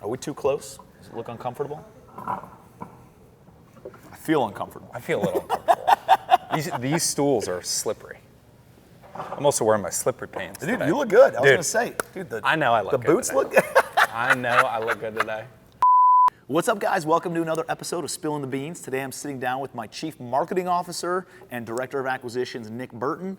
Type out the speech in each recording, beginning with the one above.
Are we too close? Does it look uncomfortable? I feel uncomfortable. I feel a little uncomfortable. These stools are slippery. I'm also wearing my slippery pants Dude, today. you look good. I was going to say, dude, I know I look the good boots today. look good. I know I look good today. What's up, guys? Welcome to another episode of Spilling the Beans. Today I'm sitting down with my Chief Marketing Officer and Director of Acquisitions, Nick Burton.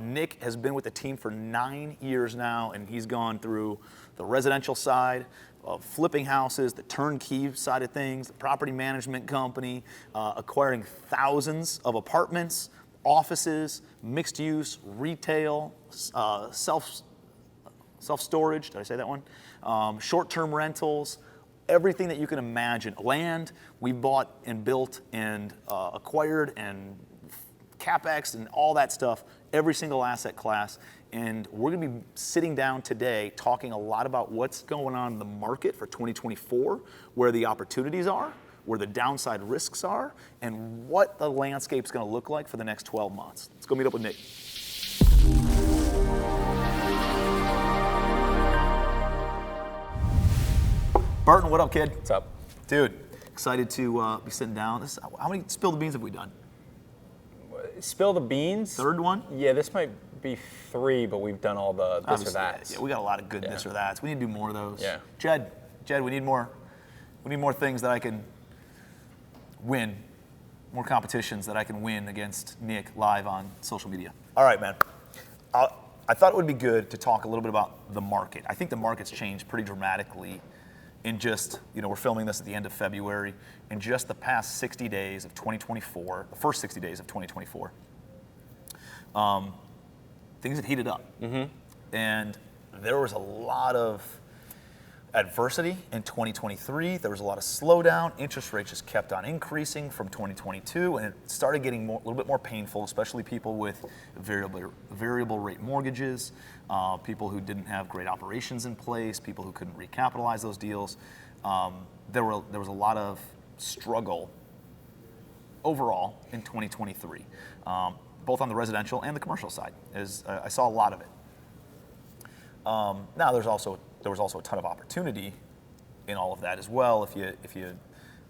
Nick has been with the team for 9 years now, and he's gone through the residential side of flipping houses, the turnkey side of things, the property management company, acquiring thousands of apartments, offices, mixed use, retail, self-storage, did I say that one? Short-term rentals, everything that you can imagine. Land we bought and built and acquired, and CapEx and all that stuff, every single asset class. And we're gonna be sitting down today talking a lot about what's going on in the market for 2024, where the opportunities are, where the downside risks are, and what the landscape's gonna look like for the next 12 months. Let's go meet up with Nick. Burton, what up, kid? What's up? Dude, excited to be sitting down. How many Spill the Beans have we done? Spill the beans? Third one? Yeah, this might be 3, but we've done all the this Obviously, or that. Yeah, we got a lot of good this or that's. We need to do more of those. Yeah. Jed, we need more things that I can win, more competitions that I can win against Nick live on social media. All right, man. I thought it would be good to talk a little bit about the market. I think the market's changed pretty dramatically in just, we're filming this at the end of February. In just the past 60 days of 2024, the first 60 days of 2024, things have heated up. Mm-hmm. And there was a lot of adversity in 2023. There was a lot of slowdown. Interest rates just kept on increasing from 2022, and it started getting a little bit more painful, especially people with variable rate mortgages, people who didn't have great operations in place, people who couldn't recapitalize those deals. There was a lot of struggle overall in 2023, both on the residential and the commercial side. I saw a lot of it. Now there was also a ton of opportunity in all of that as well if you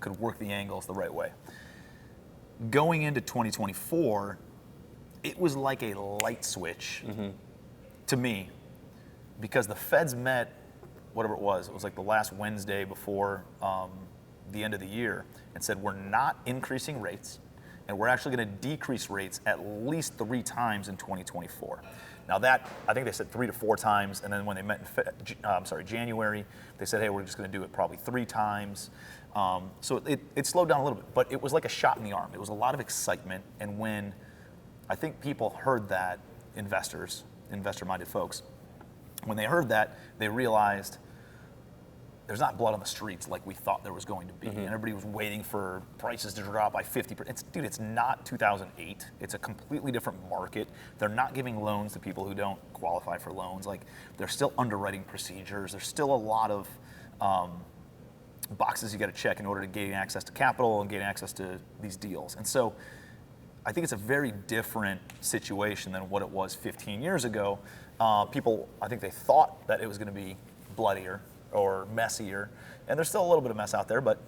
could work the angles the right way. Going into 2024, it was like a light switch to me, because the Feds met, whatever it was like the last Wednesday before the end of the year, and said we're not increasing rates, and we're actually going to decrease rates at least 3 times in 2024. Now that, I think they said 3 to 4 times, and then when they met in January, they said, hey, we're just going to do it probably 3 times. So it slowed down a little bit, but it was like a shot in the arm. It was a lot of excitement, and when I think people heard that, investor-minded folks, when they heard that, they realized there's not blood on the streets like we thought there was going to be. And everybody was waiting for prices to drop by 50%. Dude, it's not 2008. It's a completely different market. They're not giving loans to people who don't qualify for loans. Like, there's still underwriting procedures. There's still a lot of boxes you got to check in order to gain access to capital and gain access to these deals. And so I think it's a very different situation than what it was 15 years ago. People, I think they thought that it was going to be bloodier or messier, and there's still a little bit of mess out there, but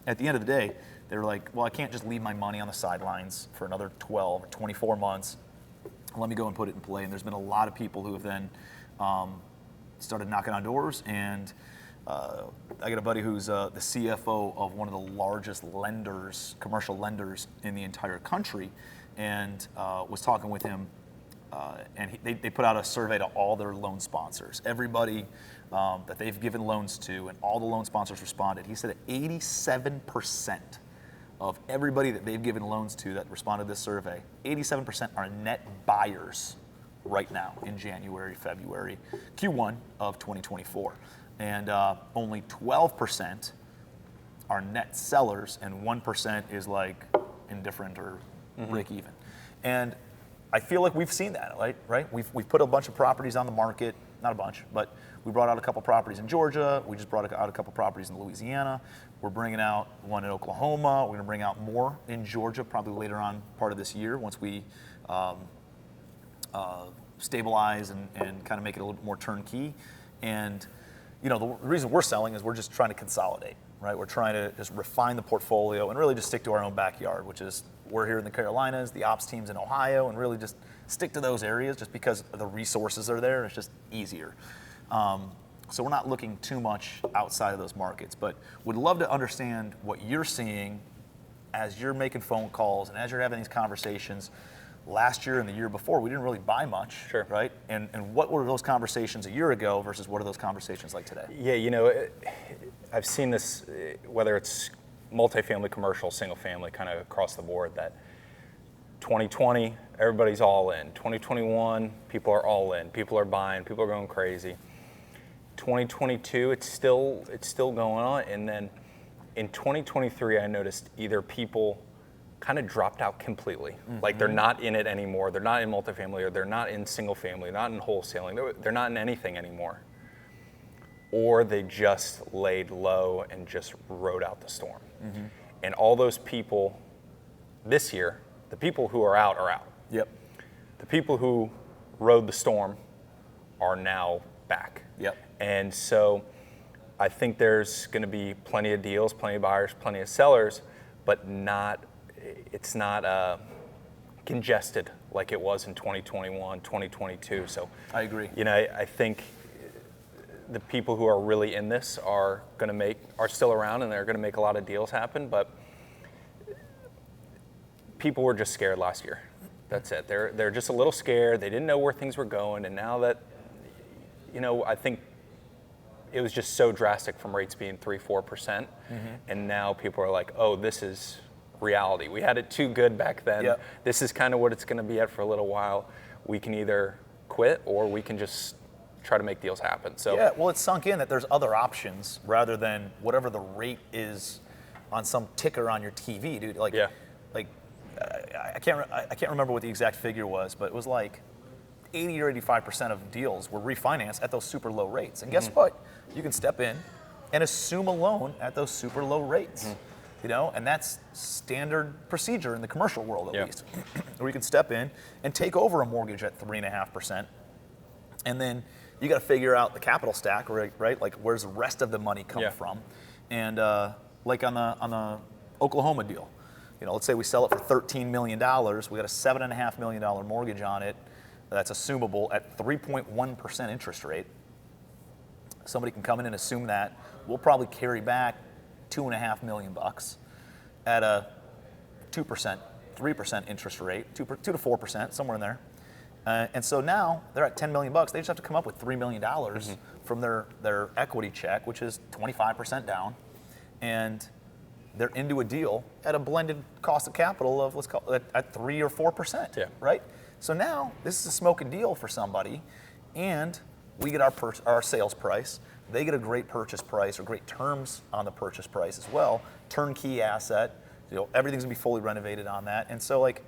at the end of the day, they were like, well, I can't just leave my money on the sidelines for another 12 or 24 months. Let me go and put it in play. And there's been a lot of people who have then started knocking on doors, and I got a buddy who's the CFO of one of the largest lenders, commercial lenders in the entire country, and was talking with him, and they put out a survey to all their loan sponsors, everybody that they've given loans to, and all the loan sponsors responded. He said that 87% of everybody that they've given loans to that responded to this survey, 87% are net buyers right now in January, February, Q1 of 2024. And only 12% are net sellers, and 1% is like indifferent or break even. And I feel like we've seen that, right? We've put a bunch of properties on the market, not a bunch, but we brought out a couple properties in Georgia. We just brought out a couple properties in Louisiana. We're bringing out one in Oklahoma. We're going to bring out more in Georgia probably later on part of this year once we stabilize and kind of make it a little bit more turnkey. And the reason we're selling is we're just trying to consolidate, right? We're trying to just refine the portfolio and really just stick to our own backyard, which is we're here in the Carolinas, the ops team's in Ohio, and really just stick to those areas just because the resources are there. It's just easier. So we're not looking too much outside of those markets, but would love to understand what you're seeing as you're making phone calls and as you're having these conversations. Last year and the year before, we didn't really buy much, Sure. right? And what were those conversations a year ago versus what are those conversations like today? Yeah, I've seen this, whether it's multifamily, commercial, single family, kind of across the board, that 2020, everybody's all in. 2021, people are all in. People are buying. People are going crazy. 2022, it's still going on. And then in 2023, I noticed either people kind of dropped out completely. Like they're not in it anymore. They're not in multifamily, or they're not in single family, not in wholesaling. They're not in anything anymore. Or they just laid low and just rode out the storm. And all those people this year, the people who are out are out. Yep. The people who rode the storm are now back. Yep. And so I think there's going to be plenty of deals, plenty of buyers, plenty of sellers, but it's not congested like it was in 2021, 2022. So I agree. I think the people who are really in this are still around, and they're going to make a lot of deals happen. But people were just scared last year. That's it. They're just a little scared. They didn't know where things were going, and now that I think it was just so drastic from rates being 3-4%, and now people are like, oh, this is reality. We had it too good back then. Yep. This is kind of what it's going to be at for a little while. We can either quit or we can just try to make deals happen. So yeah, well, it's sunk in that there's other options rather than whatever the rate is on some ticker on your TV, dude. Like, I can't remember what the exact figure was, but it was like 80 or 85% of deals were refinanced at those super low rates. And guess what? You can step in and assume a loan at those super low rates. And that's standard procedure in the commercial world at least, where you can step in and take over a mortgage at 3.5%, and then you got to figure out the capital stack, right? Like, where's the rest of the money come from? And like on the Oklahoma deal, let's say we sell it for $13 million. We got a $7.5 million mortgage on it that's assumable at 3.1% interest rate. Somebody can come in and assume that. We'll probably carry back $2.5 million at a 2%, 3% interest rate, 2 to 4%, somewhere in there. And so now they're at $10 million. They just have to come up with $3 million from their equity check, which is 25% down, and they're into a deal at a blended cost of capital of, let's call it, at 3 or 4%, right? So now this is a smoking deal for somebody, and we get our sales price. They get a great purchase price or great terms on the purchase price as well. Turnkey asset, everything's gonna be fully renovated on that. And so, like,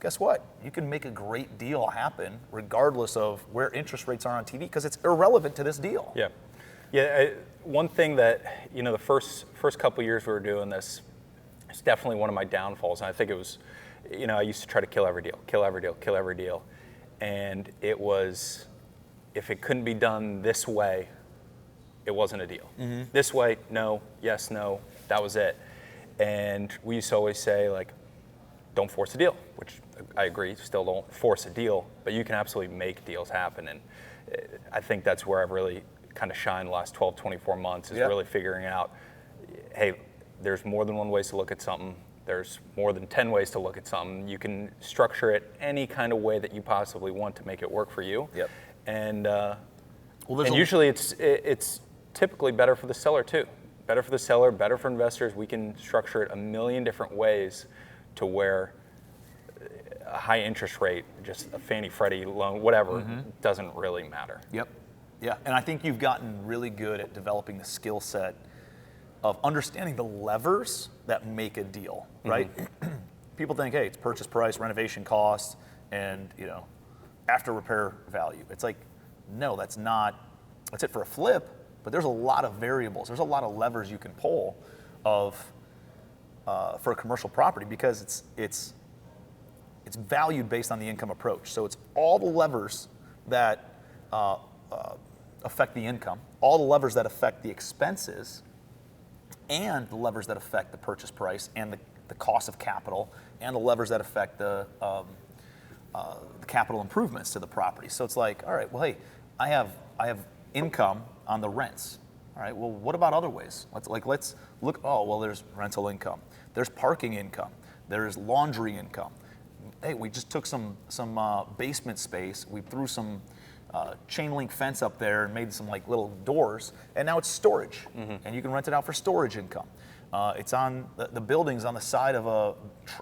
guess what? You can make a great deal happen regardless of where interest rates are on TV, because it's irrelevant to this deal. One thing that, the first couple years we were doing this, it's definitely one of my downfalls. And I think it was, I used to try to kill every deal. And it was, if it couldn't be done this way, it wasn't a deal. This way, no, yes, no, that was it. And we used to always say, like, don't force a deal, which I agree, still don't force a deal, but you can absolutely make deals happen. And I think that's where I've really kind of shined the last 12, 24 months, is really figuring out, hey, there's more than one ways to look at something. There's more than 10 ways to look at something. You can structure it any kind of way that you possibly want to make it work for you. And usually it's typically better for the seller too. Better for the seller, better for investors. We can structure it a million different ways to where a high interest rate, just a Fannie Freddie loan, whatever, doesn't really matter. Yeah, and I think you've gotten really good at developing the skill set of understanding the levers that make a deal, right? People think, hey, it's purchase price, renovation cost, and after repair value. It's like, no, that's it for a flip, but there's a lot of variables. There's a lot of levers you can pull for a commercial property, because it's valued based on the income approach. So it's all the levers that affect the income, all the levers that affect the expenses, and the levers that affect the purchase price and the cost of capital, and the levers that affect the capital improvements to the property. So it's like, all right, well, hey, I have income on the rents. All right, well, what about other ways? Let's look. Oh, well, there's rental income, there's parking income, there's laundry income. Hey, we just took some basement space, we threw some chain link fence up there and made some like little doors, and now it's storage, and you can rent it out for storage income. It's on the building's on the side of a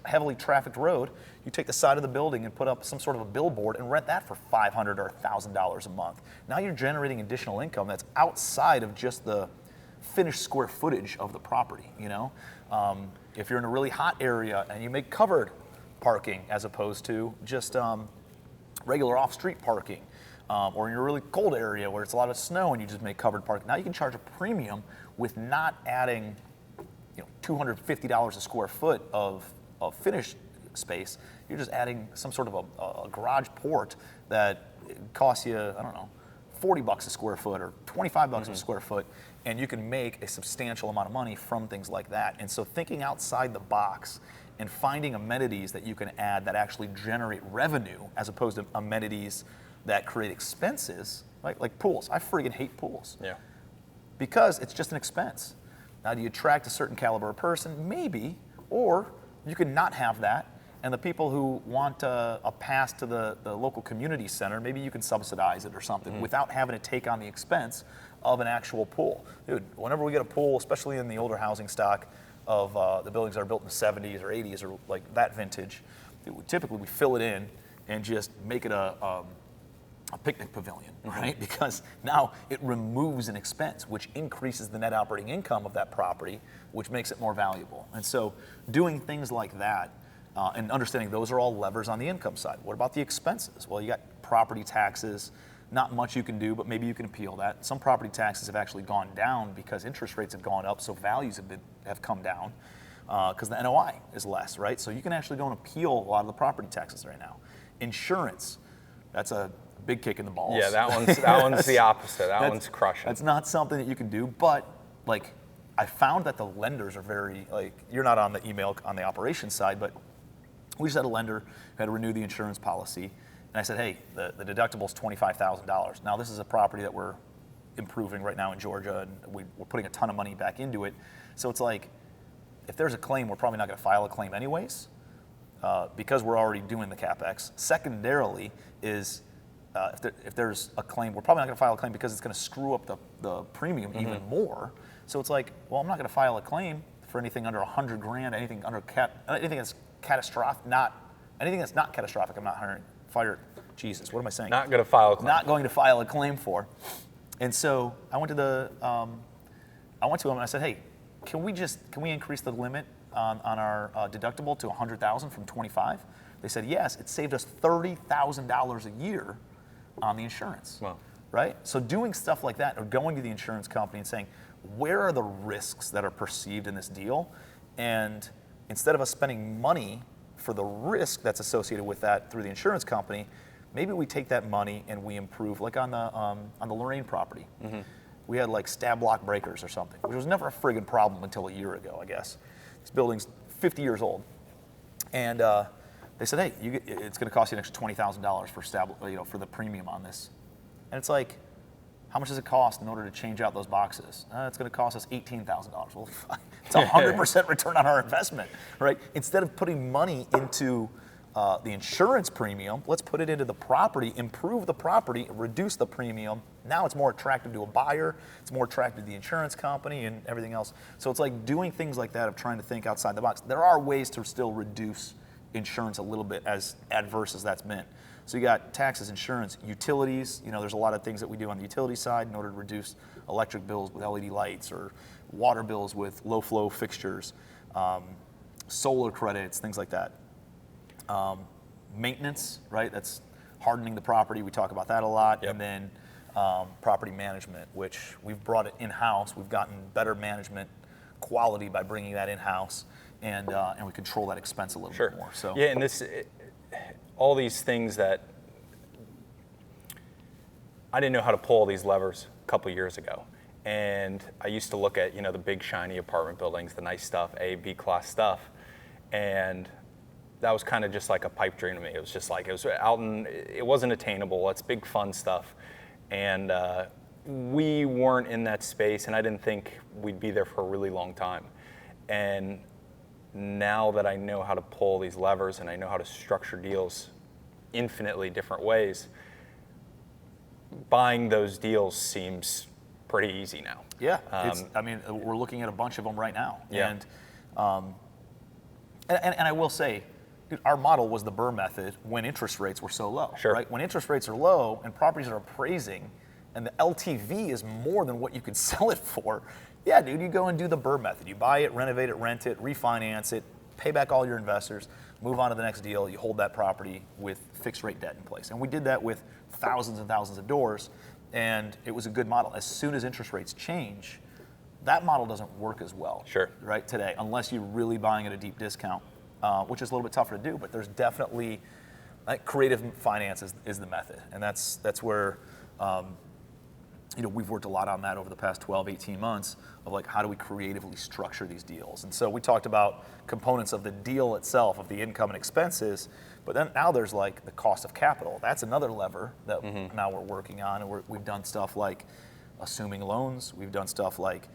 heavily trafficked road. You take the side of the building and put up some sort of a billboard and rent that for $500 or $1,000 a month. Now you're generating additional income that's outside of just the finished square footage of the property. You know, if you're in a really hot area and you make covered parking as opposed to just regular off-street parking, or in a really cold area where it's a lot of snow and you just make covered parking, now you can charge a premium with not adding $250 a square foot of finished space. You're just adding some sort of a garage port that costs you, I don't know, $40 a square foot or $25 a square foot, and you can make a substantial amount of money from things like that. And so thinking outside the box and finding amenities that you can add that actually generate revenue as opposed to amenities that create expenses, like pools. I friggin' hate pools. Yeah. Because it's just an expense. Now, do you attract a certain caliber of person? Maybe. Or you could not have that, and the people who want a pass to the local community center, maybe you can subsidize it or something without having to take on the expense of an actual pool. Dude, whenever we get a pool, especially in the older housing stock of the buildings that are built in the 70s or 80s or like that vintage, typically we fill it in and just make it a picnic pavilion, right? Because now it removes an expense, which increases the net operating income of that property, which makes it more valuable. And so doing things like that and understanding those are all levers on the income side. What about the expenses? Well, you got property taxes, not much you can do, but maybe you can appeal that. Some property taxes have actually gone down because interest rates have gone up, so values have come down because the NOI is less, right? So you can actually go and appeal a lot of the property taxes right now. Insurance, that's a big kick in the balls. Yeah, that one's the opposite. That one's crushing. That's not something that you can do, but like I found that the lenders are very, like, you're not on the email on the operations side, but we just had a lender who had to renew the insurance policy, and I said, hey, the deductible's $25,000. Now this is a property that we're improving right now in Georgia, and we're putting a ton of money back into it. So it's like, if there's a claim, we're probably not going to file a claim anyways, because we're already doing the CapEx. Secondarily is if there's a claim, we're probably not going to file a claim because it's going to screw up the premium even more. So it's like, well, I'm not going to file a claim for anything under $100,000, anything that's catastrophic, anything that's not catastrophic. I'm not fired. Jesus, what am I saying? Not going to file a claim. Not going to file a claim for. And so I went to him and I said, hey, can we increase the limit on our deductible to $100,000 from $25,000? They said yes. It saved us $30,000 a year on the insurance. Wow. Right? So doing stuff like that, or going to the insurance company and saying, where are the risks that are perceived in this deal? And instead of us spending money for the risk that's associated with that through the insurance company, maybe we take that money and we improve, like on the Lorraine property. We had like stab block breakers or something, which was never a friggin' problem until a year ago, I guess. This building's 50 years old. And they said, hey, it's going to cost you an extra $20,000 for the premium on this. And it's like, how much does it cost in order to change out those boxes? It's going to cost us $18,000. Well, it's 100% return on our investment, right? Instead of putting money into the insurance premium, let's put it into the property, improve the property, reduce the premium. Now it's more attractive to a buyer, it's more attractive to the insurance company and everything else. So it's like doing things like that of trying to think outside the box. There are ways to still reduce insurance a little bit, as adverse as that's been. So you got taxes, insurance, utilities. There's a lot of things that we do on the utility side in order to reduce electric bills with LED lights or water bills with low flow fixtures, solar credits, things like that. Maintenance, right? That's hardening the property. We talk about that a lot. Yep. And then property management, which we've brought it in-house. We've gotten better management quality by bringing that in-house, and we control that expense a little bit more. So yeah, and all these things that I didn't know how to pull all these levers a couple years ago. And I used to look at, the big shiny apartment buildings, the nice stuff, A, B class stuff. And that was kind of just like a pipe dream to me. It was just like, it wasn't attainable. It's big fun stuff. And we weren't in that space, and I didn't think we'd be there for a really long time. And now that I know how to pull these levers and I know how to structure deals infinitely different ways, buying those deals seems pretty easy now. Yeah, we're looking at a bunch of them right now. Yeah. And I will say, dude, our model was the Burr method when interest rates were so low. Sure. Right? When interest rates are low and properties are appraising and the LTV is more than what you could sell it for, yeah, dude, you go and do the Burr method. You buy it, renovate it, rent it, refinance it, pay back all your investors, move on to the next deal. You hold that property with fixed rate debt in place. And we did that with thousands and thousands of doors, and it was a good model. As soon as interest rates change, that model doesn't work as well. Sure. Right, today, unless you're really buying at a deep discount, which is a little bit tougher to do. But there's definitely, creative finance is the method, and that's where, we've worked a lot on that over the past 12, 18 months of like, how do we creatively structure these deals? And so we talked about components of the deal itself, of the income and expenses, but then now there's like the cost of capital. That's another lever that now we're working on, and we've done stuff like assuming loans. We've done stuff like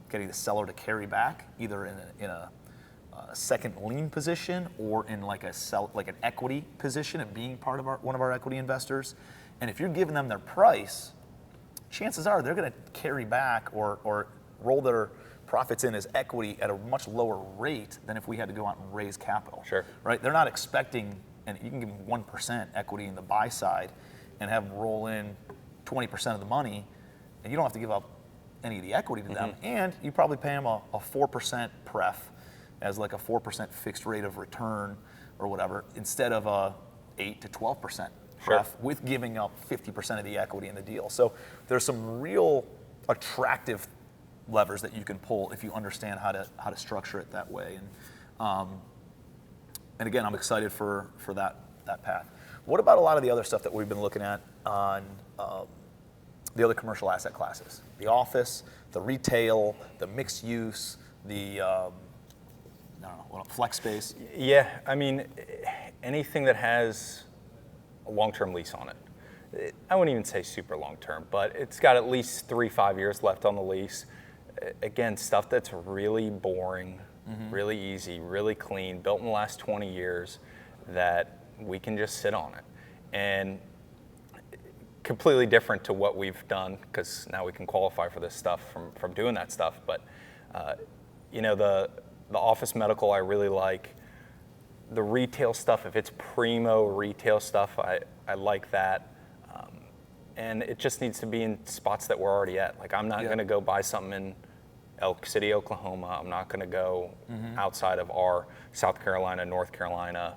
getting the seller to carry back, either in a second lien position or in like an equity position and being part of one of our equity investors. And if you're giving them their price, chances are they're going to carry back or roll their profits in as equity at a much lower rate than if we had to go out and raise capital. Sure. Right? They're not expecting, and you can give them 1% equity in the buy side and have them roll in 20% of the money, and you don't have to give up any of the equity to them. And you probably pay them a 4% pref as like a 4% fixed rate of return or whatever, instead of a 8 to 12% pref with giving up 50% of the equity in the deal. So there's some real attractive levers that you can pull if you understand how to structure it that way. And again, I'm excited for that path. What about a lot of the other stuff that we've been looking at on the other commercial asset classes? The office, the retail, the mixed use, the flex space? Yeah, anything that has a long-term lease on it. I wouldn't even say super long-term, but it's got at least 3-5 years left on the lease. Again, stuff that's really boring, really easy, really clean, built in the last 20 years, that we can just sit on it. And completely different to what we've done, because now we can qualify for this stuff from doing that stuff. But the office medical I really like. The retail stuff, if it's primo retail stuff, I like that. And it just needs to be in spots that we're already at. Like, I'm not going to go buy something in Elk City, Oklahoma. I'm not going to go outside of our South Carolina, North Carolina,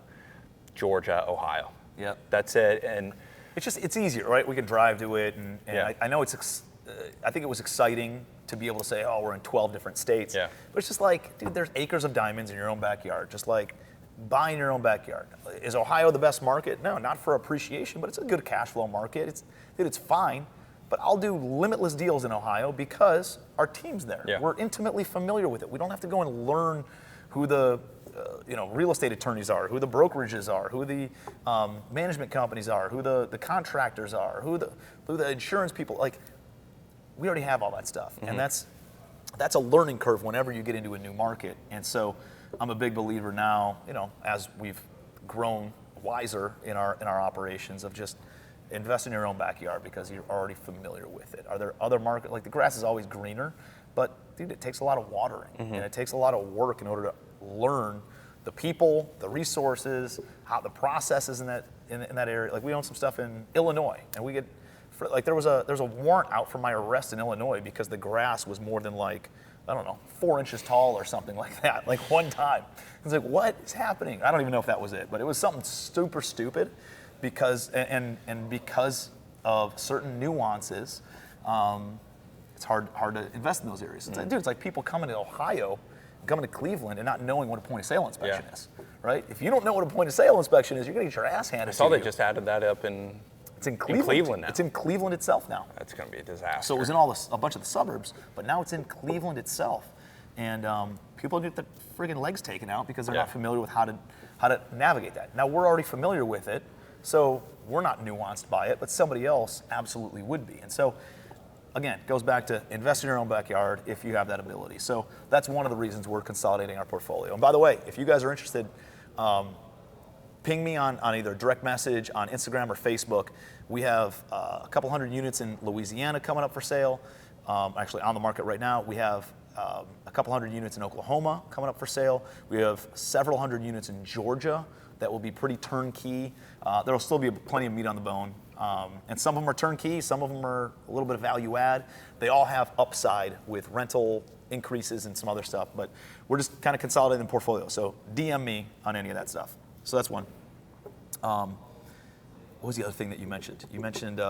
Georgia, Ohio. Yeah, that's it. And it's easier, right? We can drive to it, and I know I think it was exciting to be able to say, oh, we're in 12 different states. Yeah. But it's just like, dude, there's acres of diamonds in your own backyard. Just like buy in your own backyard. Is Ohio the best market? No, not for appreciation, but it's a good cash flow market. It's fine. But I'll do limitless deals in Ohio because our team's there. Yeah. We're intimately familiar with it. We don't have to go and learn who the real estate attorneys are, who the brokerages are, who the management companies are, who the contractors are, who the insurance people. Like, we already have all that stuff, and that's a learning curve whenever you get into a new market. And so, I'm a big believer now, as we've grown wiser in our operations, of just invest in your own backyard because you're already familiar with it. Are there other markets? Like, the grass is always greener, but dude, it takes a lot of watering and it takes a lot of work in order to learn the people, the resources, how the processes in that area. Like, we own some stuff in Illinois, and we get there was a warrant out for my arrest in Illinois because the grass was more than 4 inches tall or something like that. Like, one time, it's like, what is happening? I don't even know if that was it, but it was something super stupid because of certain nuances. It's hard to invest in those areas. It's like people coming to Ohio, coming to Cleveland, and not knowing what a point of sale inspection is, right? If you don't know what a point of sale inspection is, you're gonna get your ass handed to you. I saw they just added that up in It's in Cleveland. Cleveland now. It's in Cleveland itself now. That's going to be a disaster. So it was in a bunch of the suburbs, but now it's in Cleveland itself. And people get their friggin' legs taken out because they're not familiar with how to navigate that. Now, we're already familiar with it, so we're not nuanced by it, but somebody else absolutely would be. And so, again, it goes back to invest in your own backyard if you have that ability. So that's one of the reasons we're consolidating our portfolio. And by the way, if you guys are interested, ping me on either direct message on Instagram or Facebook. We have a couple hundred units in Louisiana coming up for sale, actually on the market right now. We have a couple hundred units in Oklahoma coming up for sale. We have several hundred units in Georgia that will be pretty turnkey. There will still be plenty of meat on the bone. And some of them are turnkey, some of them are a little bit of value add. They all have upside with rental increases and some other stuff, but we're just kind of consolidating the portfolio. So DM me on any of that stuff. So that's one. What was the other thing that you mentioned? You mentioned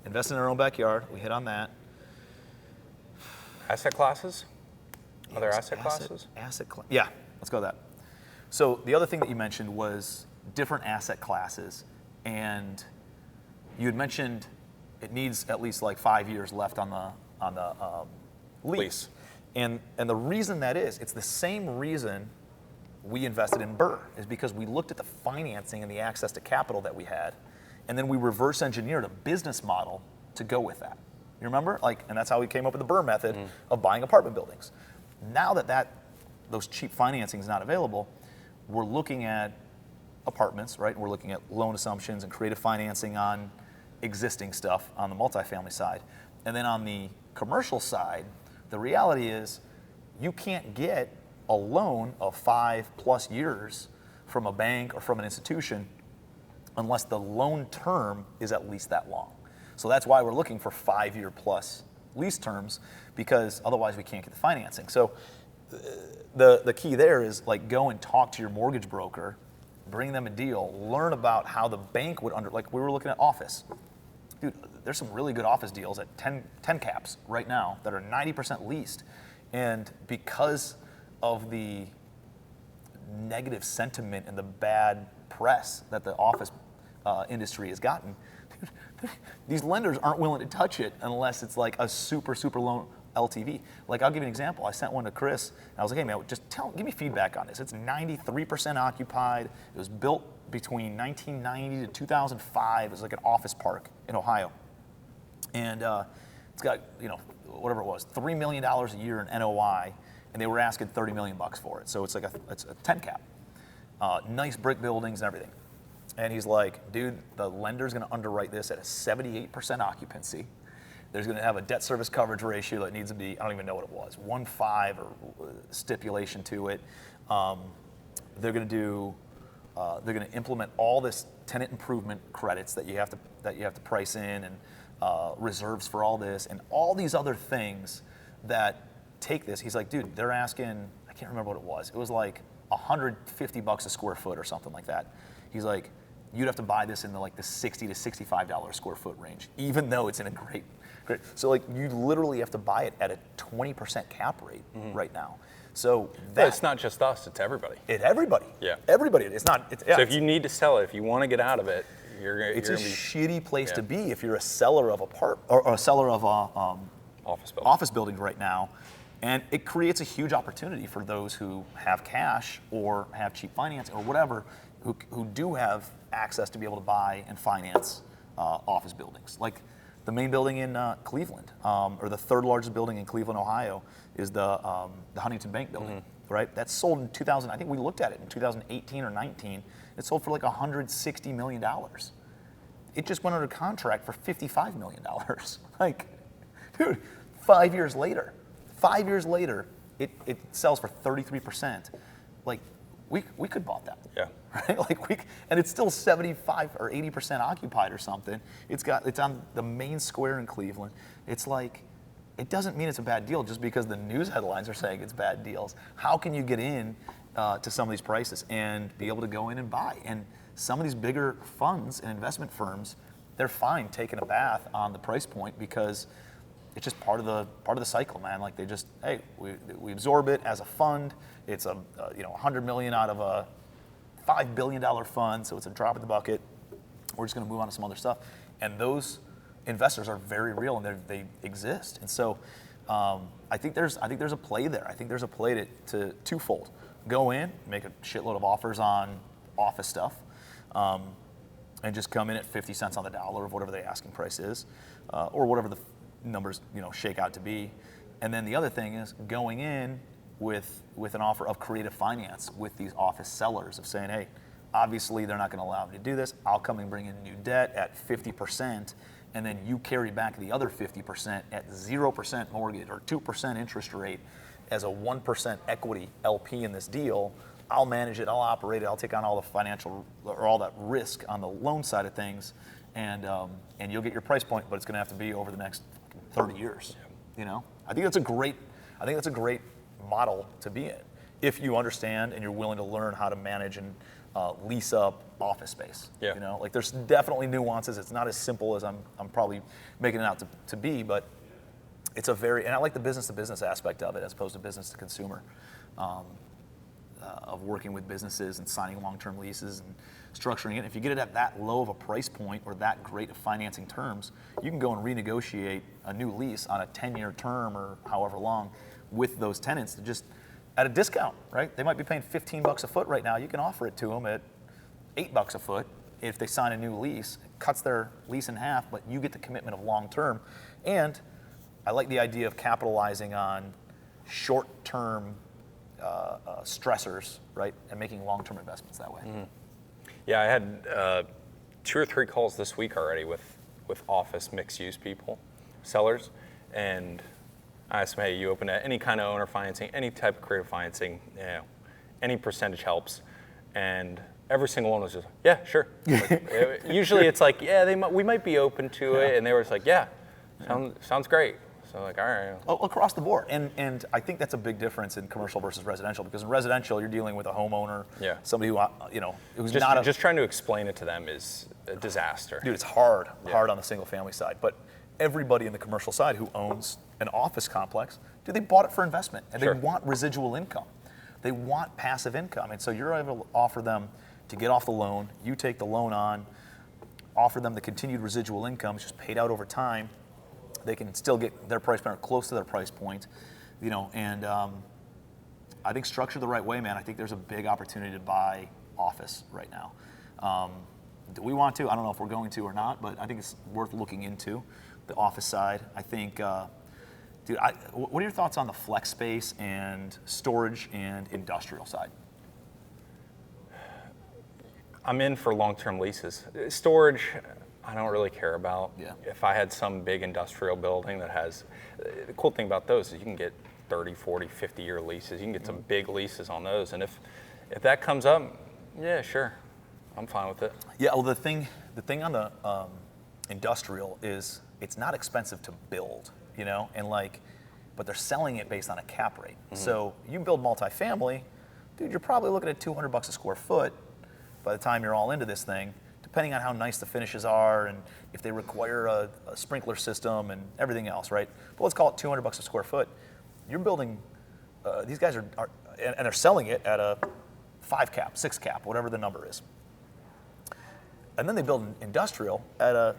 invest in our own backyard. We hit on that. Asset classes? Other asset classes? Yeah, let's go with that. So the other thing that you mentioned was different asset classes, and you had mentioned it needs at least like 5 years left on the lease. And the reason that is, it's the same reason we invested in Burr, is because we looked at the financing and the access to capital that we had, and then we reverse engineered a business model to go with that. You remember? And that's how we came up with the Burr method of buying apartment buildings. Now that those cheap financing is not available, we're looking at apartments, right? We're looking at loan assumptions and creative financing on existing stuff on the multifamily side. And then on the commercial side, the reality is you can't get a loan of 5+ years from a bank or from an institution unless the loan term is at least that long. So that's why we're looking for 5-year plus lease terms, because otherwise we can't get the financing. So the key there is go and talk to your mortgage broker, bring them a deal, learn about how the bank would we were looking at office. Dude, there's some really good office deals at 10 caps right now that are 90% leased. And because of the negative sentiment and the bad press that the office industry has gotten, these lenders aren't willing to touch it unless it's like a super low LTV. I'll give you an example. I sent one to Chris, and I was like, hey man, just give me feedback on this. It's 93% occupied. It was built between 1990 to 2005. It was like an office park in Ohio. And it's got, whatever it was, $3 million a year in NOI, and they were asking $30 million for it. So it's it's a 10 cap. Nice brick buildings and everything. And he's like, dude, the lender's gonna underwrite this at a 78% occupancy. There's gonna have a debt service coverage ratio that needs to be, I don't even know what it was, 1.5 or stipulation to it. They're gonna implement all this tenant improvement credits that you have to price in, and reserves for all this, and all these other things that take this. He's like, dude, they're asking, I can't remember what it was. It was like $150 a square foot or something like that. He's like, you'd have to buy this in the $60 to $65 a square foot range, even though it's in a great. So you literally have to buy it at a 20% cap rate right now. So it's not just us; it's everybody. Everybody. Yeah. Everybody. It's not. So if you need to sell it, if you want to get out of it, it's a shitty place to be if you're a seller of or a seller of office buildings right now, and it creates a huge opportunity for those who have cash or have cheap financing or whatever, who do have access to be able to buy and finance office buildings. Like the main building in Cleveland, or the third largest building in Cleveland, Ohio, is the Huntington Bank building, right? That's sold in 2000. I think we looked at it in 2018 or 19. It sold for $160 million. It just went under contract for $55 million. Dude, 5 years later, it sells for 33%. We could have bought that. Yeah. Right? And it's still 75 or 80% occupied or something. It's on the main square in Cleveland. It's it doesn't mean it's a bad deal just because the news headlines are saying it's bad deals. How can you get in to some of these prices and be able to go in and buy? And some of these bigger funds and investment firms, they're fine taking a bath on the price point because it's just part of the cycle, man. They just, hey, we absorb it as a fund. It's $100 million out of a $5 billion fund, so it's a drop in the bucket. We're just going to move on to some other stuff. And those investors are very real, and they exist. And so I think there's a play there. I think there's a play to twofold. Go in, make a shitload of offers on office stuff, and just come in at 50 cents on the dollar of whatever the asking price is, or whatever the numbers shake out to be. And then the other thing is going in with an offer of creative finance with these office sellers of saying, hey, obviously they're not going to allow me to do this. I'll come and bring in new debt at 50%, and then you carry back the other 50% at 0% mortgage or 2% interest rate as a 1% equity LP in this deal. I'll manage it, I'll operate it, I'll take on all the financial or all that risk on the loan side of things, and you'll get your price point, but it's going to have to be over the next 30 years. I think that's a great model to be in if you understand and you're willing to learn how to manage and lease up office space. Yeah. Like there's definitely nuances. It's not as simple as I'm probably making it out to be, but it's and I like the business to business aspect of it as opposed to business to consumer, of working with businesses and signing long-term leases and structuring it. If you get it at that low of a price point or that great of financing terms, you can go and renegotiate a new lease on a 10-year term or however long with those tenants to just at a discount, right? They might be paying $15 a foot right now. You can offer it to them at $8 a foot if they sign a new lease. It cuts their lease in half, but you get the commitment of long-term. And I like the idea of capitalizing on short-term stressors, right, and making long-term investments that way. Mm-hmm. Yeah, I had 2 or 3 calls this week already with office mixed-use people, sellers, and I asked them, hey, you open to any kind of owner financing, any type of creative financing, any percentage helps, and every single one was just, yeah, sure. Like, usually it's like, yeah, we might be open to it, and they were just like, yeah, sounds great. So like, all right. Across the board, and I think that's a big difference in commercial versus residential, because in residential you're dealing with a homeowner, somebody who who's just trying to explain it to them is a disaster. Dude, it's hard on the single family side, but everybody in the commercial side who owns an office complex, they bought it for investment, and they want residual income, they want passive income, and so you're able to offer them to get off the loan. You take the loan on, offer them the continued residual income, it's just paid out over time. They can still get their price point or close to their price point, and I think structured the right way, man, I think there's a big opportunity to buy office right now. Do we want to? I don't know if we're going to or not, but I think it's worth looking into the office side. I think, dude, what are your thoughts on the flex space and storage and industrial side? I'm in for long-term leases. Storage, I don't really care about. Yeah. If I had some big industrial building that has, the cool thing about those is you can get 30, 40, 50-year leases. You can get some big leases on those. And if that comes up, yeah, sure, I'm fine with it. Yeah, well, the thing on the industrial is it's not expensive to build, but they're selling it based on a cap rate. Mm-hmm. So you build multifamily, dude, you're probably looking at $200 a square foot by the time you're all into this thing, depending on how nice the finishes are and if they require a sprinkler system and everything else, right? But let's call it $200 a square foot. You're building, these guys are and they're selling it at a 5 cap, 6 cap, whatever the number is. And then they build an industrial at a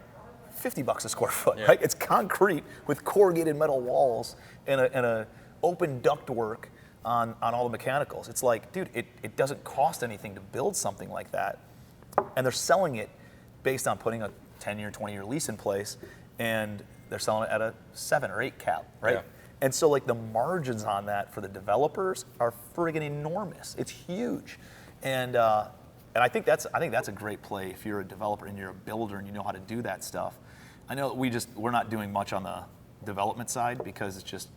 $50 a square foot, right? It's concrete with corrugated metal walls and a open ductwork on all the mechanicals. It's like, dude, it doesn't cost anything to build something like that. And they're selling it based on putting a 10-year, 20-year lease in place, and they're selling it at a 7 or 8 cap, right? Yeah. And so like the margins on that for the developers are friggin' enormous. It's huge. And I think that's a great play if you're a developer and you're a builder and you know how to do that stuff. I know we're not doing much on the development side because it's just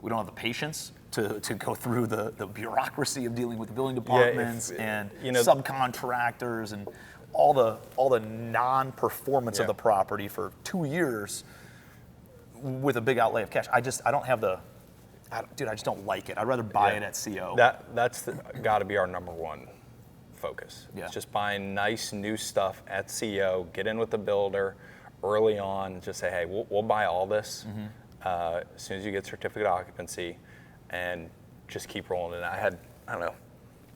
we don't have the patience to go through the bureaucracy of dealing with the building departments and subcontractors and all the non-performance of the property for 2 years with a big outlay of cash. I just don't like it. I'd rather buy it at CO. That's got to be our number one focus. Yeah. It's just buying nice new stuff at CO, get in with the builder early on, just say, hey, we'll buy all this as soon as you get certificate of occupancy, and just keep rolling. And I had,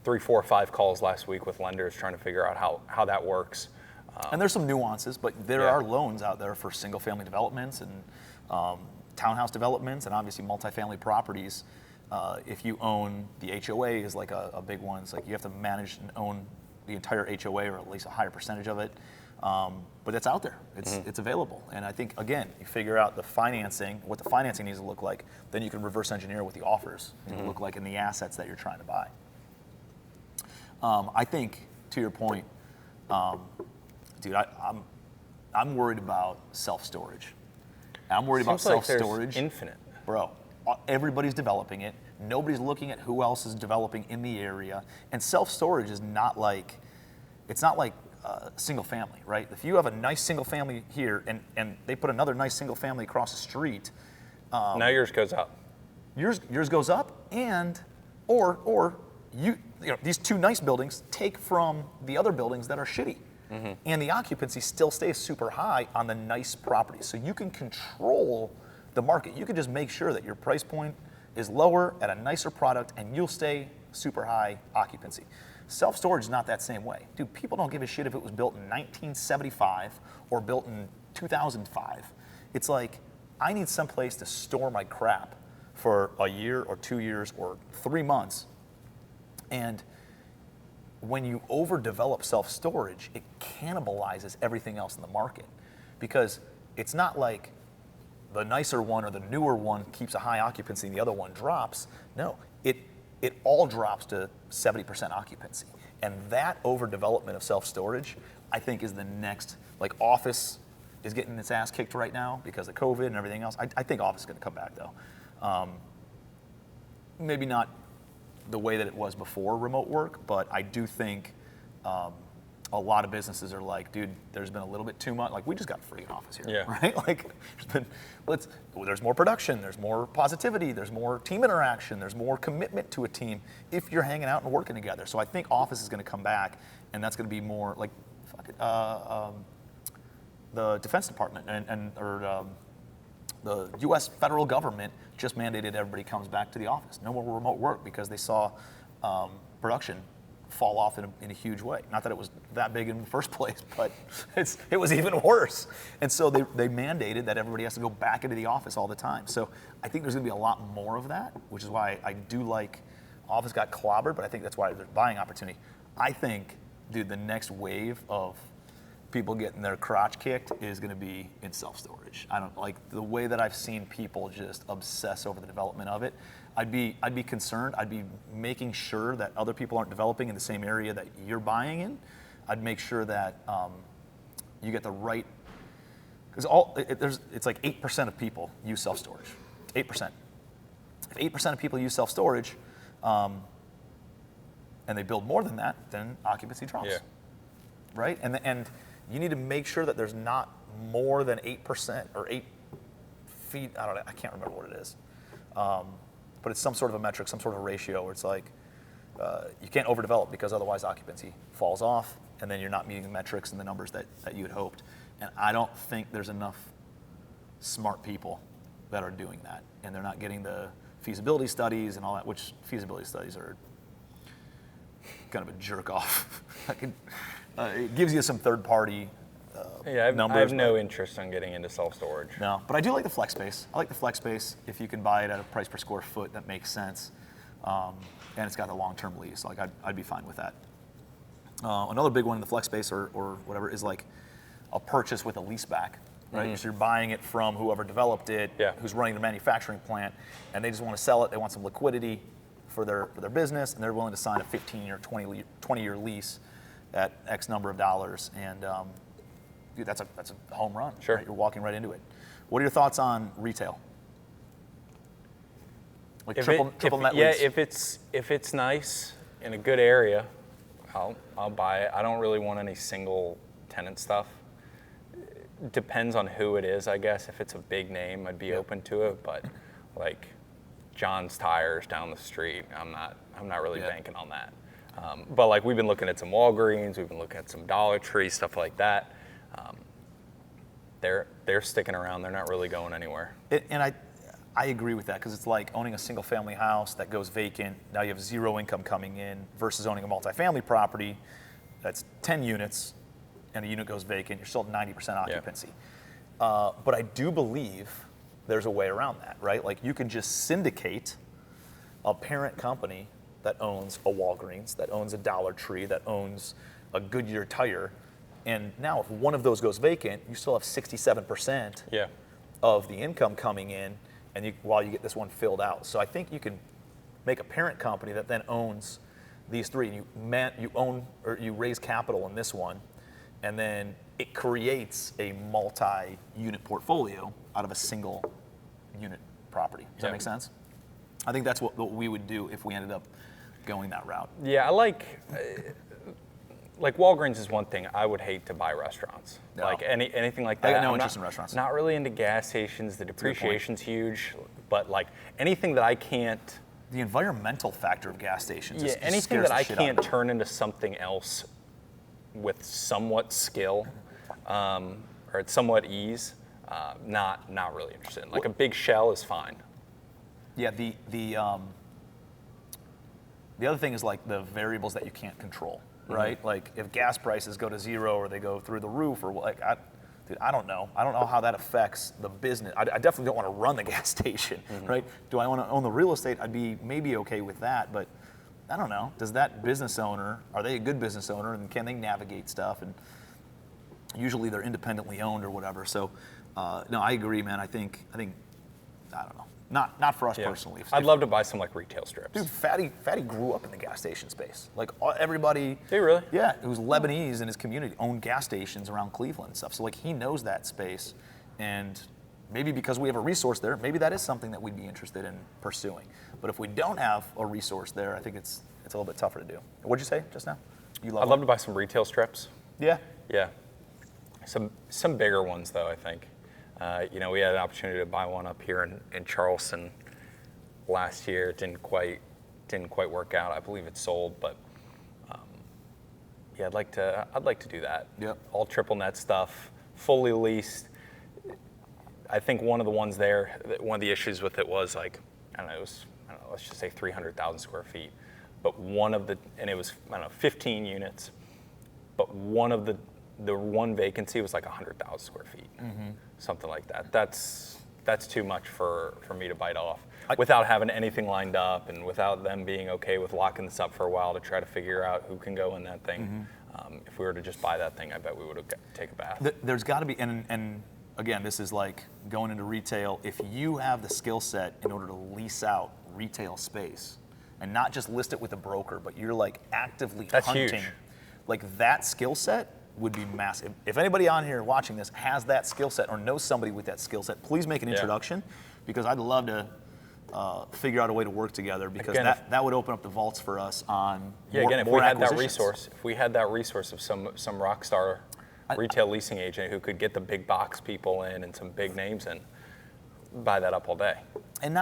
3, 4, 5 calls last week with lenders trying to figure out how that works. And there's some nuances, but there Yeah. are loans out there for single-family developments and townhouse developments, and obviously multifamily properties. If you own the HOA is like a big one. It's like you have to manage and own the entire HOA, or at least a higher percentage of it. But it's out there. It's available. And I think, again, you figure out the financing, what the financing needs to look like, then you can reverse engineer what the offers need to look like in the assets that you're trying to buy. I think, to your point, dude, I'm worried about self-storage. I'm worried about Seems like there's self-storage. infinite. Bro, everybody's developing it. Nobody's looking at who else is developing in the area. And self-storage is not like, it's not like single family, right? If you have a nice single family here and they put another nice single family across the street, Now yours goes up. yours goes up, and or you know these two nice buildings take from the other buildings that are shitty, and the occupancy still stays super high on the nice properties. So you can control the market. You can just make sure that your price point is lower at a nicer product, and you'll stay super high occupancy. Self-storage is not that same way. Dude, people don't give a shit if it was built in 1975 or built in 2005. It's like, I need someplace to store my crap for a year or 2 years or 3 months. And when you overdevelop self-storage, it cannibalizes everything else in the market. Because it's not like the nicer one or the newer one keeps a high occupancy and the other one drops. No, it all drops to 70% occupancy. And that overdevelopment of self-storage, I think, is the next, like office is getting its ass kicked right now because of COVID and everything else. I think office is gonna come back though. Maybe not the way that it was before remote work, but I do think a lot of businesses are like, dude, there's been a little bit too much. Like, we just got a freaking office here, Yeah. right? Like, there's more production, there's more positivity, there's more team interaction, there's more commitment to a team if you're hanging out and working together. So I think office is going to come back, and that's going to be more like, the Defense Department or the U.S. federal government just mandated everybody comes back to the office. No more remote work because they saw production fall off in a huge way. Not that it was that big in the first place, but it was even worse. And so they mandated that everybody has to go back into the office all the time. So I think there's gonna be a lot more of that, which is why I do like office got clobbered, but I think that's why there's buying opportunity. I think, dude, the next wave of people getting their crotch kicked is gonna be in self-storage. I don't like the way that I've seen people just obsess over the development of it. I'd be concerned. I'd be making sure that other people aren't developing in the same area that you're buying in. I'd make sure that you get the right, because it's like 8% of people use self-storage. 8%. If 8% of people use self-storage, and they build more than that, then occupancy drops. Yeah. Right? And you need to make sure that there's not more than 8% or 8 feet. I don't know. I can't remember what it is. But it's some sort of a metric, some sort of a ratio where it's like you can't overdevelop because otherwise occupancy falls off, and then you're not meeting the metrics and the numbers that you had hoped. And I don't think there's enough smart people that are doing that, and they're not getting the feasibility studies and all that, which feasibility studies are kind of a jerk off. It gives you some third party numbers. I have no interest in getting into self-storage. No, but I do like the flex space. I like the flex space if you can buy it at a price per square foot that makes sense, and it's got a long-term lease. Like I'd be fine with that. Another big one in the flex space or whatever is like a purchase with a lease back, right? Mm-hmm. So you're buying it from whoever developed it, who's running the manufacturing plant, and they just want to sell it. They want some liquidity for their business, and they're willing to sign a 15-year, 20-year lease at X number of dollars, and dude, that's a home run. Sure. Right? You're walking right into it. What are your thoughts on retail? Like triple net lease. Yeah, if it's nice in a good area, I'll buy it. I don't really want any single tenant stuff. Depends on who it is, I guess. If it's a big name, I'd be open to it. But like John's Tires down the street, I'm not really banking on that. But like we've been looking at some Walgreens, we've been looking at some Dollar Tree, stuff like that. They're sticking around. They're not really going anywhere. And I agree with that, because it's like owning a single family house that goes vacant. Now you have zero income coming in versus owning a multifamily property that's 10 units, and a unit goes vacant, you're still at 90% occupancy. But I do believe there's a way around that, right? Like you can just syndicate a parent company that owns a Walgreens, that owns a Dollar Tree, that owns a Goodyear tire. And now if one of those goes vacant, you still have 67% of the income coming in and while you get this one filled out. So I think you can make a parent company that then owns these three. And you raise capital in this one, and then it creates a multi-unit portfolio out of a single unit property. Does that make sense? I think that's what we would do if we ended up going that route. Yeah, I like Walgreens is one thing. I would hate to buy restaurants. No. Like anything like that. I got no interest in restaurants. Not really into gas stations. The depreciation's huge, but like anything that I can't. The environmental factor of gas stations is anything that I can't turn into something else with somewhat skill or at somewhat ease, not really interested in. Like a big shell is fine. Yeah, the other thing is like the variables that you can't control, right? Like if gas prices go to zero or they go through the roof or like, I don't know. I don't know how that affects the business. I definitely don't want to run the gas station, right? Do I want to own the real estate? I'd be maybe okay with that, but I don't know. Does that business owner, are they a good business owner and can they navigate stuff? And usually they're independently owned or whatever. So no, I agree, man. I think I don't know. Not for us personally. I'd love to buy some like retail strips. Dude, Fatty grew up in the gas station space. Like everybody. Did he really? Yeah, it was Lebanese in his community, owned gas stations around Cleveland and stuff. So like he knows that space, and maybe because we have a resource there, maybe that is something that we'd be interested in pursuing. But if we don't have a resource there, I think it's a little bit tougher to do. What'd you say just now? I'd love to buy some retail strips. Yeah. Yeah. Some bigger ones though, I think. We had an opportunity to buy one up here in Charleston last year. It didn't quite work out. I believe it's sold, but I'd like to do that. Yep. All triple net stuff, fully leased. I think one of the issues with it was like, let's just say 300,000 square feet. But and it was 15 units, but one of the one vacancy was like 100,000 square feet, something like that. That's too much for me to bite off without having anything lined up and without them being okay with locking this up for a while to try to figure out who can go in that thing. If we were to just buy that thing, I bet we would have taken a bath. There's got to be, and again, this is like going into retail. If you have the skill set in order to lease out retail space and not just list it with a broker, but you're like actively hunting, huge. Like that skill set would be massive. If anybody on here watching this has that skill set or knows somebody with that skill set, please make an introduction, because I'd love to figure out a way to work together, because again, that would open up the vaults for us on more, again, if more we had that acquisitions. resource, of some rock star retail leasing agent who could get the big box people in and some big names in, buy that up all day. And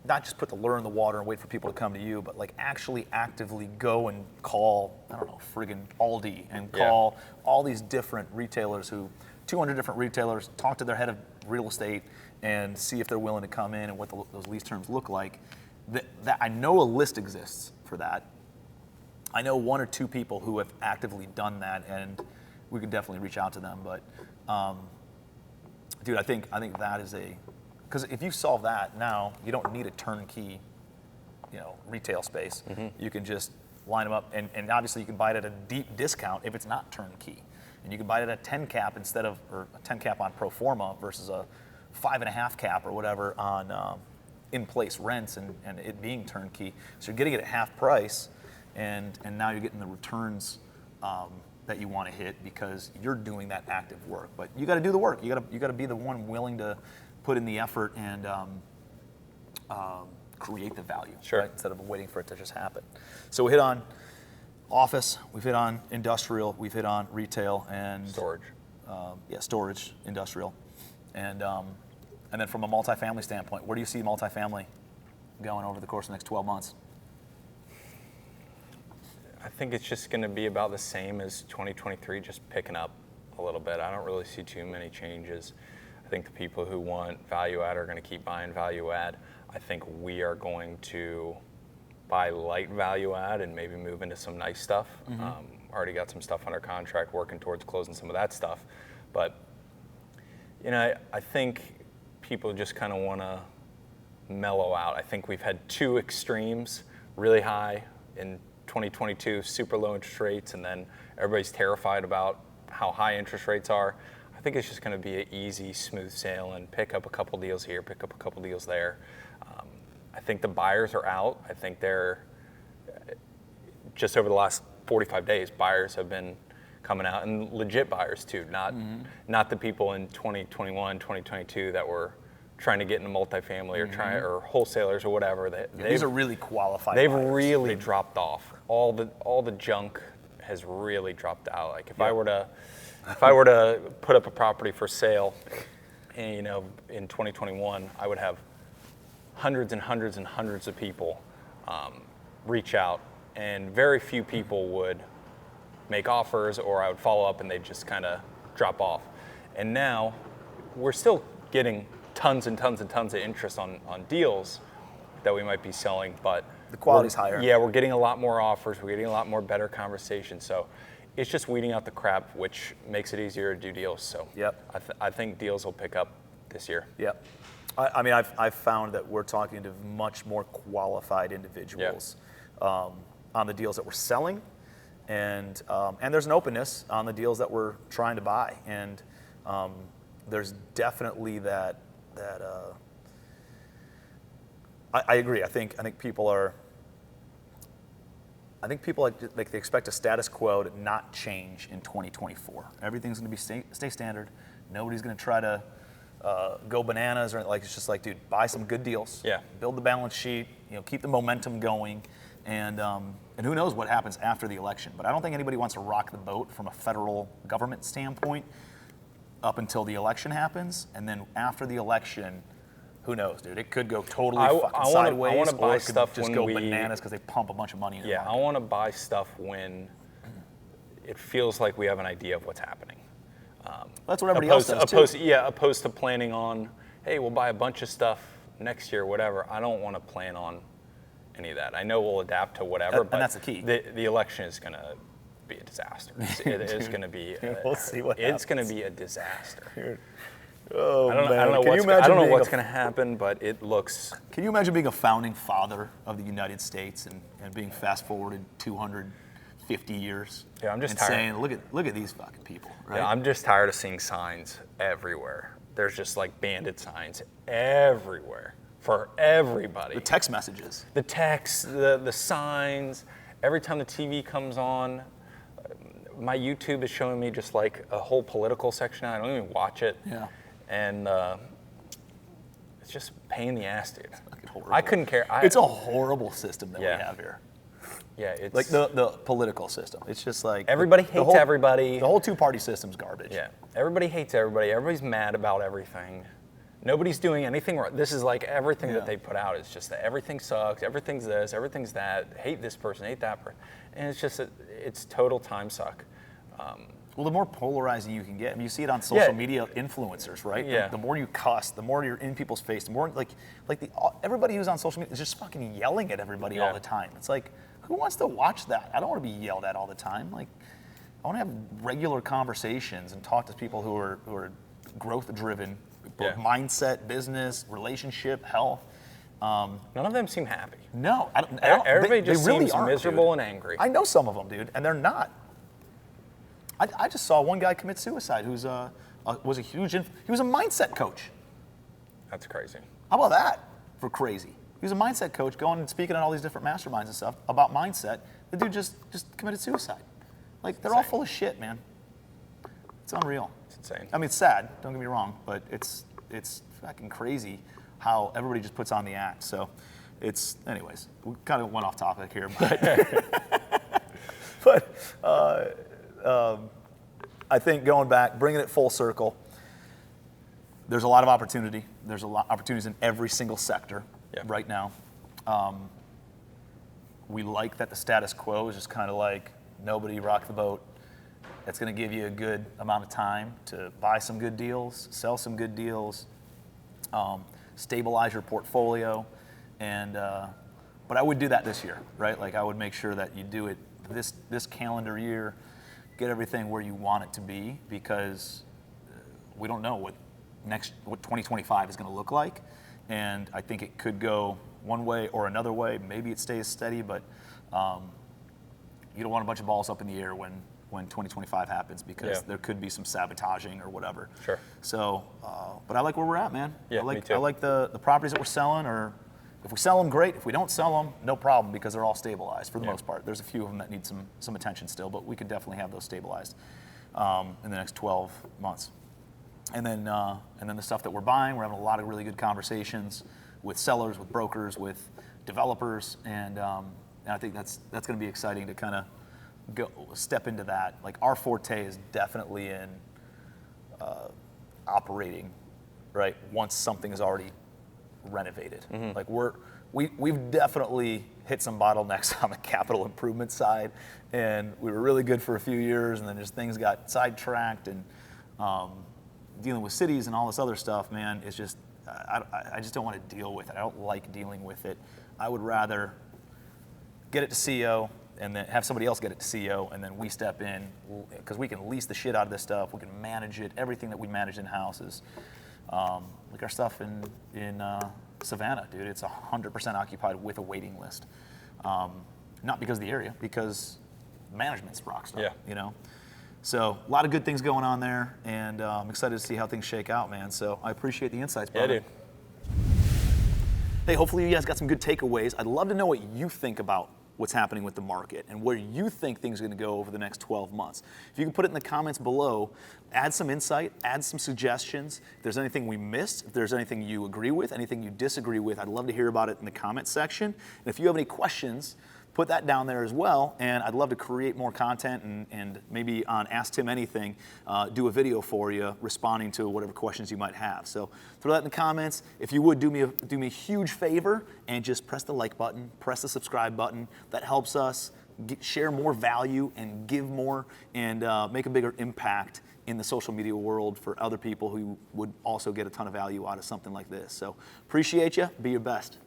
not just put the lure in the water and wait for people to come to you, but like actually actively go and call, I don't know, friggin' Aldi and call all these different retailers 200 different retailers, talk to their head of real estate and see if they're willing to come in and what those lease terms look like. That I know a list exists for that. I know one or two people who have actively done that, and we could definitely reach out to them. But, dude, I think that is because if you solve that now, you don't need a turnkey, retail space. You can just line them up, and obviously you can buy it at a deep discount if it's not turnkey, and you can buy it at a 10 cap or a 10 cap on pro forma versus a 5.5 cap or whatever on in-place rents and it being turnkey. So you're getting it at half price, and now you're getting the returns that you want to hit because you're doing that active work. But you got to do the work. You got to be the one willing to put in the effort and create the value, right? Instead of waiting for it to just happen. So we hit on office, we've hit on industrial, we've hit on retail and storage. Storage, industrial, and then from a multifamily standpoint, where do you see multifamily going over the course of the next 12 months? I think it's just going to be about the same as 2023, just picking up a little bit. I don't really see too many changes. I think the people who want value add are going to keep buying value add. I think we are going to buy light value add and maybe move into some nice stuff. already got some stuff under contract, working towards closing some of that stuff. But, I think people just kind of want to mellow out. I think we've had two extremes, really high in 2022, super low interest rates, and then everybody's terrified about how high interest rates are. I think it's just going to be an easy, smooth sail and pick up a couple deals here, pick up a couple deals there. I think the buyers are out. I think they're just over the last 45 days, buyers have been coming out, and legit buyers too, not the people in 2021, 2022 that were trying to get into multifamily or wholesalers or whatever. These are really qualified They've buyers. really dropped off. All the junk has really dropped out. Like if I were to put up a property for sale, in 2021, I would have hundreds and hundreds and hundreds of people reach out, and very few people would make offers, or I would follow up and they'd just kind of drop off. And now we're still getting tons and tons and tons of interest on deals that we might be selling, but the quality's higher. Yeah, we're getting a lot more offers. We're getting a lot more better conversations. So it's just weeding out the crap, which makes it easier to do deals. So I think deals will pick up this year. Yep. I mean, I've found that we're talking to much more qualified individuals on the deals that we're selling, and there's an openness on the deals that we're trying to buy, and there's definitely that. I agree. I think people are. I think people like they expect a status quo to not change in 2024. Everything's going to be stay standard. Nobody's going to try to go bananas, or it's just like, dude, buy some good deals. Yeah. Build the balance sheet. Keep the momentum going, and who knows what happens after the election. But I don't think anybody wants to rock the boat from a federal government standpoint up until the election happens, and then after the election, who knows, dude? It could go totally sideways, I want to buy or it could stuff just when go bananas because they pump a bunch of money in the market. I want to buy stuff when it feels like we have an idea of what's happening. That's what everybody else does too. Opposed to planning on, hey, we'll buy a bunch of stuff next year, whatever. I don't want to plan on any of that. I know we'll adapt to whatever, but that's the key. The election is going to be a disaster. It is going to be. We'll see what happens. It's going to be a disaster. Oh, I don't know what's going to happen, but it looks. Can you imagine being a founding father of the United States and being fast forwarded 250 years? Yeah, I'm just and tired. saying, look at these fucking people, right? Yeah, I'm just tired of seeing signs everywhere. There's just like bandit signs everywhere for everybody. The text messages. The text, the signs. Every time the TV comes on, my YouTube is showing me just like a whole political section. I don't even watch it. Yeah. And it's just a pain in the ass, dude. Horrible. I couldn't care. It's a horrible system that we have here. Yeah, it's like the political system. It's just like everybody hates everybody. The whole two-party system's garbage. Yeah, everybody hates everybody. Everybody's mad about everything. Nobody's doing anything right. This is like everything that they put out is just that everything sucks. Everything's this. Everything's that. Hate this person. Hate that person. And it's just it's total time suck. Well, the more polarizing you can get, I mean, you see it on social media influencers, right? Yeah. The more you cuss, the more you're in people's face, the more everybody who's on social media is just fucking yelling at everybody all the time. It's like, who wants to watch that? I don't want to be yelled at all the time. Like, I want to have regular conversations and talk to people who are growth driven, mindset, business, relationship, health. None of them seem happy. No, everybody just they really seems aren't, miserable dude. and angry. I know some of them, dude, and they're not. I just saw one guy commit suicide who's he was a mindset coach. That's crazy. How about that for crazy? He was a mindset coach going and speaking at all these different masterminds and stuff about mindset. The dude just committed suicide. Like, they're all full of shit, man. It's unreal. It's insane. I mean, it's sad, don't get me wrong, but it's fucking crazy how everybody just puts on the act. So anyways, we kind of went off topic here, but I think going back, bringing it full circle, there's a lot of opportunity. There's a lot of opportunities in every single sector right now. We like that the status quo is just kind of like nobody rock the boat. That's going to give you a good amount of time to buy some good deals, sell some good deals, stabilize your portfolio, and but I would do that this year, right? Like, I would make sure that you do it this calendar year, get everything where you want it to be, because we don't know what 2025 is going to look like, and I think it could go one way or another way. Maybe it stays steady, but you don't want a bunch of balls up in the air when 2025 happens, because there could be some sabotaging or whatever. Sure. So, but I like where we're at, man. Yeah, me me too. I like the properties that we're selling, or if we sell them, great. If we don't sell them, no problem, because they're all stabilized for the most part. There's a few of them that need some attention still, but we could definitely have those stabilized in the next 12 months. And then the stuff that we're buying, we're having a lot of really good conversations with sellers, with brokers, with developers, and I think that's going to be exciting to kind of step into that. Like, our forte is definitely in operating, right, once something is already renovated. Like, we've definitely hit some bottlenecks on the capital improvement side, and we were really good for a few years, and then just things got sidetracked, and dealing with cities and all this other stuff, man, it's just, I just don't want to deal with it. I don't like dealing with it. I would rather get it to CO and then have somebody else get it to CO, and then we step in, because we can lease the shit out of this stuff. We can manage it. Everything that we manage in-house is, like our stuff in Savannah, dude, it's 100% occupied with a waiting list. Not because of the area, because management's rock star, you know? So a lot of good things going on there, and I'm excited to see how things shake out, man. So I appreciate the insights, brother. Yeah, dude. Hey, hopefully you guys got some good takeaways. I'd love to know what you think about what's happening with the market and where you think things are going to go over the next 12 months. If you can put it in the comments below, add some insight, add some suggestions. If there's anything we missed, if there's anything you agree with, anything you disagree with, I'd love to hear about it in the comment section. And if you have any questions, put that down there as well, and I'd love to create more content and maybe on Ask Tim Anything, do a video for you responding to whatever questions you might have. So throw that in the comments. If you would, do me a huge favor and just press the like button, press the subscribe button. That helps us share more value and give more, and make a bigger impact in the social media world for other people who would also get a ton of value out of something like this. So appreciate you. Be your best.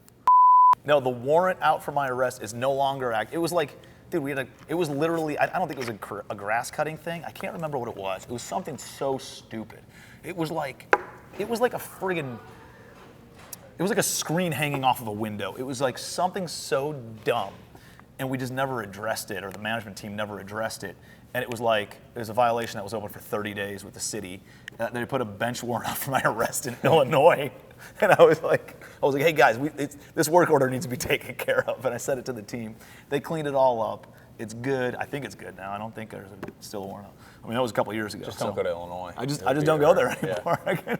No, the warrant out for my arrest is no longer active. It was like, dude, it was literally, I don't think it was a grass cutting thing. I can't remember what it was. It was something so stupid. It was like a friggin', it was like a screen hanging off of a window. It was like something so dumb, and we just never addressed it, or the management team never addressed it. And it was a violation that was open for 30 days with the city. They put a bench warrant out for my arrest in Illinois. And I was like, hey guys, this work order needs to be taken care of. And I said it to the team. They cleaned it all up. It's good. I think it's good now. I don't think there's still a warrant out. I mean, that was a couple of years ago. Just don't go to Illinois. I just don't go there anymore. Yeah.